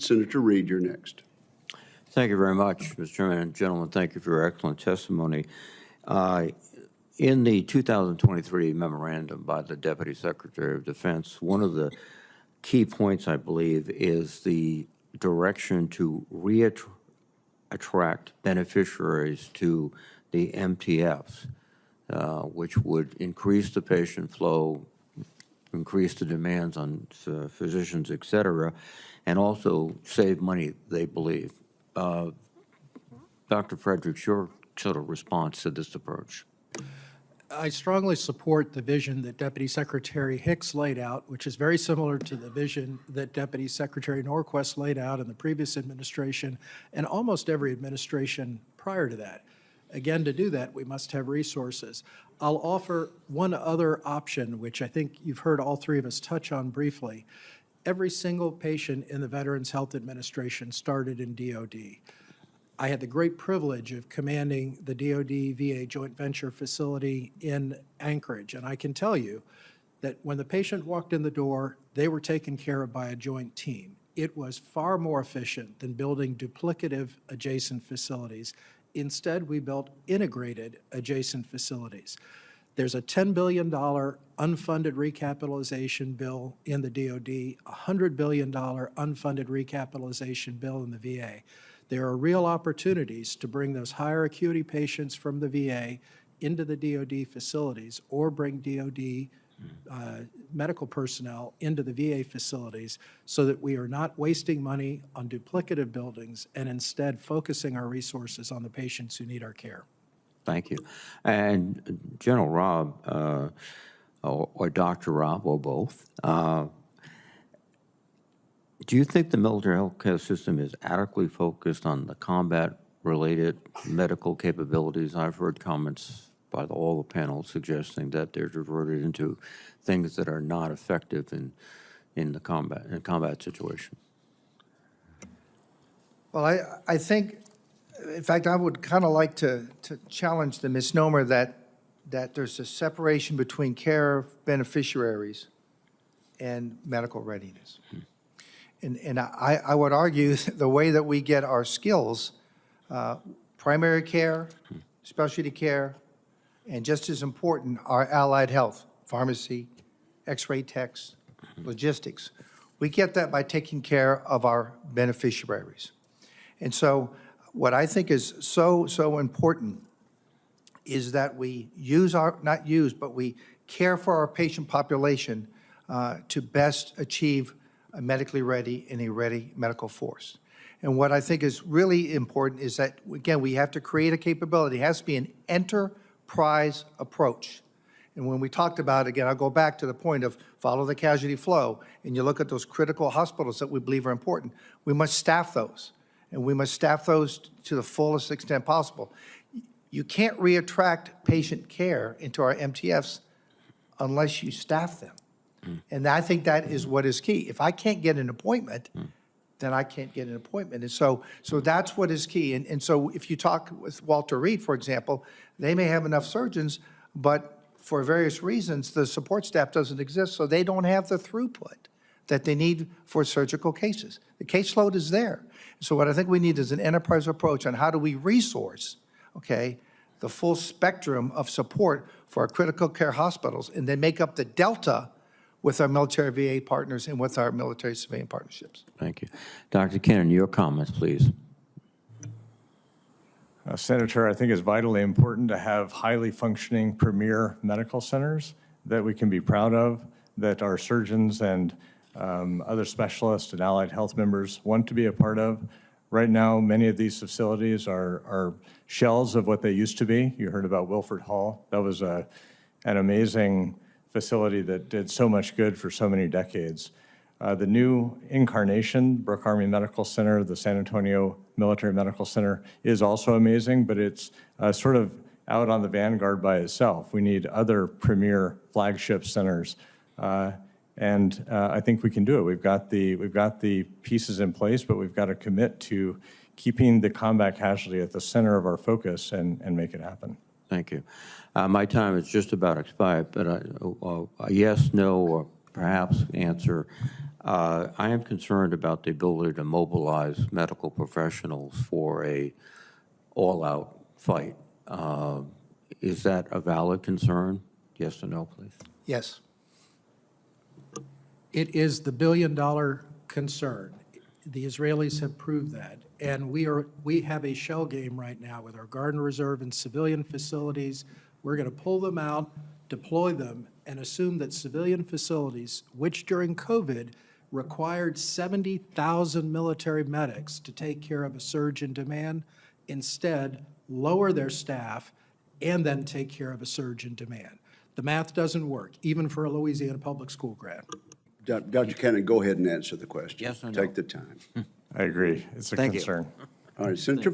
Senator Reid, you're next. Thank you very much, Mr. Chairman. And gentlemen, thank you for your excellent testimony. In the 2023 memorandum by the Deputy Secretary of Defense, one of the key points, I believe, is the direction to attract beneficiaries to the MTFs, which would increase the patient flow, increase the demands on physicians, et cetera, and also save money, they believe. Dr. Fredericks, your sort of response to this approach? I strongly support the vision that Deputy Secretary Hicks laid out, which is very similar to the vision that Deputy Secretary Norquist laid out in the previous administration and almost every administration prior to that. Again, to do that, we must have resources. I'll offer one other option, which I think you've heard all three of us touch on briefly. Every single patient in the Veterans Health Administration started in DOD. I had the great privilege of commanding the DoD-VA joint venture facility in Anchorage, and I can tell you that when the patient walked in the door, they were taken care of by a joint team. It was far more efficient than building duplicative adjacent facilities. Instead, we built integrated adjacent facilities. There's a $10 billion unfunded recapitalization bill in the DoD, a $100 billion unfunded recapitalization bill in the VA. There are real opportunities to bring those higher acuity patients from the VA into the DoD facilities or bring DoD medical personnel into the VA facilities so that we are not wasting money on duplicative buildings and instead focusing our resources on the patients who need our care. Thank you. And General Robb, or Dr. Robb, or both, do you think the military healthcare system is adequately focused on the combat-related medical capabilities? I've heard comments by all the panel suggesting that they're diverted into things that are not effective in the combat situation. Well, I think, in fact, I would kind of like to challenge the misnomer that there's a separation between care beneficiaries and medical readiness. And I would argue the way that we get our skills, primary care, specialty care, and just as important, our allied health, pharmacy, x-ray techs, logistics. We get that by taking care of our beneficiaries. And so what I think is so important is that we but we care for our patient population to best achieve a medically ready and a ready medical force. And what I think is really important is that, again, we have to create a capability. It has to be an enterprise approach. And when we talked about, again, I'll go back to the point of follow the casualty flow, and you look at those critical hospitals that we believe are important, we must staff those. And we must staff those to the fullest extent possible. You can't reattract patient care into our MTFs unless you staff them. And I think that is what is key. If I can't get an appointment, then I can't get an appointment. And so that's what is key. And so if you talk with Walter Reed, for example, they may have enough surgeons, but for various reasons, the support staff doesn't exist, so they don't have the throughput that they need for surgical cases. The caseload is there. So what I think we need is an enterprise approach on how do we resource, okay, the full spectrum of support for our critical care hospitals and then make up the delta with our military VA partners and with our military civilian partnerships. Thank you. Dr. Kinnan, your comments, please. Senator, I think it's vitally important to have highly functioning premier medical centers that we can be proud of, that our surgeons and other specialists and allied health members want to be a part of. Right now, many of these facilities are shells of what they used to be. You heard about Wilford Hall. That was an amazing facility that did so much good for so many decades. The new incarnation, Brooke Army Medical Center, the San Antonio Military Medical Center, is also amazing, but it's sort of out on the vanguard by itself. We need other premier flagship centers, and I think we can do it. We've got the pieces in place, but we've got to commit to keeping the combat casualty at the center of our focus and make it happen. Thank you. My time is just about expired, but a yes, no, or perhaps answer. I am concerned about the ability to mobilize medical professionals for a all-out fight. Is that a valid concern? Yes or no, please? Yes. It is the billion-dollar concern. The Israelis have proved that. And we have a shell game right now with our Guard Reserve and civilian facilities. We're going to pull them out, deploy them, and assume that civilian facilities, which during COVID required 70,000 military medics to take care of a surge in demand, instead lower their staff and then take care of a surge in demand. The math doesn't work, even for a Louisiana public school grad. Dr. Cannon, go ahead and answer the question. Yes or no? Take the time. I agree. It's a Thank you. concern. All right, Senator